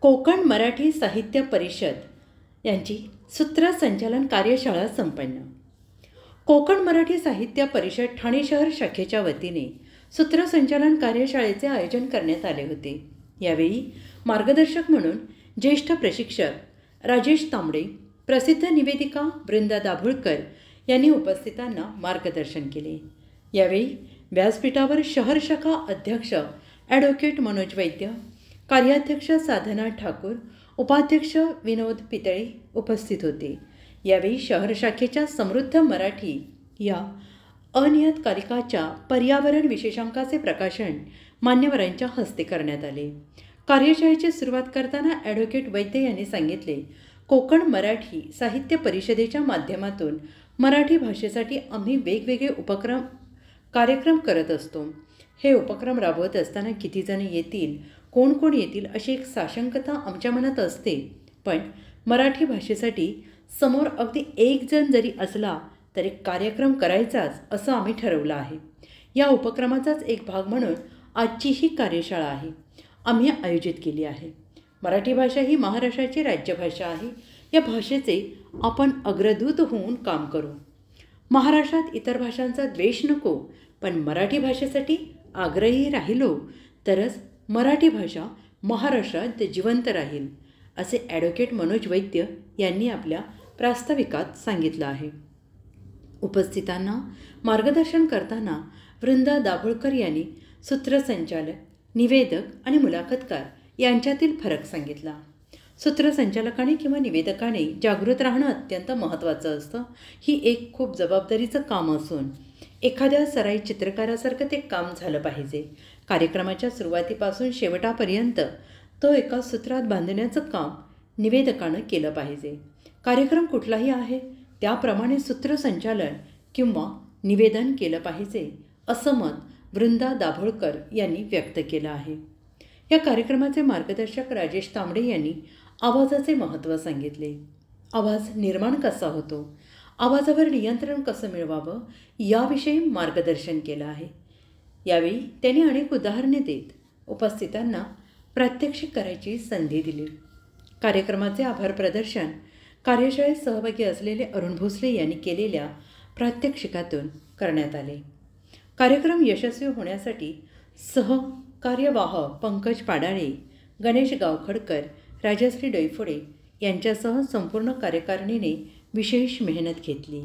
कोकण मराठी साहित्य परिषद यांची सूत्रसंचालन कार्यशाळा संपन्न। कोकण मराठी साहित्य परिषद ठाणे शहर शाखेच्या वतीने सूत्रसंचालन कार्यशाळेचे आयोजन करण्यात आले होते। यावेळी मार्गदर्शक म्हणून ज्येष्ठ प्रशिक्षक राजेश तांबडे, प्रसिद्ध निवेदिका वृंदा दाभोळकर यांनी उपस्थितांना मार्गदर्शन केले। यावेळी व्यासपीठावर शहर शाखा अध्यक्ष ॲडव्होकेट मनोज वैद्य, कार्याध्यक्ष साधना ठाकूर, उपाध्यक्ष विनोद पितळे उपस्थित होते। यावेळी शहर शाखेच्या समृद्ध मराठी या अनियतकालिकाच्या पर्यावरण विशेषांकाचे प्रकाशन मान्यवरांच्या हस्ते करण्यात आले। कार्यशाळेची सुरुवात करताना ॲडव्होकेट वैद्य यांनी सांगितले, कोकण मराठी साहित्य परिषदेच्या माध्यमातून मराठी भाषेसाठी आम्ही वेगवेगळे कार्यक्रम करत असतो। हे उपक्रम राबवत असताना किती जण येतील, कोण कोण येतील अशी एक साशंकता आमच्या मनात असते, पण मराठी भाषेसाठी समोर अगदी एक जण जरी असला तरी कार्यक्रम करायचाच असं आम्ही ठरवलं आहे। या उपक्रमाचाच एक भाग म्हणून आजची ही कार्यशाळा आम्ही आयोजित केली आहे। मराठी भाषा ही महाराष्ट्राची राज्यभाषा आहे। या भाषेचे आपण अग्रदूत होऊन काम करू। महाराष्ट्रात इतर भाषांचा द्वेष नको, पण मराठी भाषेसाठी आग्रही राहिलो तरच मराठी भाषा महाराष्ट्रात जिवंत राहील, असे ॲडव्होकेट मनोज वैद्य यांनी आपल्या प्रास्ताविकात सांगितलं आहे। उपस्थितांना मार्गदर्शन करताना वृंदा दाभोळकर यांनी सूत्रसंचालक, निवेदक आणि मुलाखतकार यांच्यातील फरक सांगितला। सूत्रसंचालकाने किंवा निवेदकाने जागृत राहणं अत्यंत महत्त्वाचं असतं। ही एक खूप जबाबदारीचं काम असून एखाद्या सराई चित्रकारासारखं ते काम झालं पाहिजे। कार्यक्रमाच्या सुरुवातीपासून शेवटापर्यंत तो एका सूत्रात बांधण्याचं काम निवेदकानं केलं पाहिजे। कार्यक्रम कुठलाही आहे त्याप्रमाणे सूत्रसंचालन किंवा निवेदन केलं पाहिजे, असं मत वृंदा दाभोळकर यांनी व्यक्त केलं आहे। या कार्यक्रमाचे मार्गदर्शक राजेश तांबडे यांनी आवाजाचे महत्त्व सांगितले। आवाज निर्माण कसा होतो, आवाजावर नियंत्रण कसं मिळवावं याविषयी मार्गदर्शन केलं आहे। यावेळी त्यांनी अनेक उदाहरणे देत उपस्थितांना प्रात्यक्षिक करायची संधी दिली। कार्यक्रमाचे आभार प्रदर्शन कार्यशाळेत सहभागी असलेले अरुण भोसले यांनी केलेल्या प्रात्यक्षिकातून करण्यात आले। कार्यक्रम यशस्वी होण्यासाठी सहकार्यवाह पंकज पाडाळे, गणेश गावखडकर, राजश्री डोईफोडे यांच्यासह संपूर्ण कार्यकारिणीने विशेष मेहनत घेतली।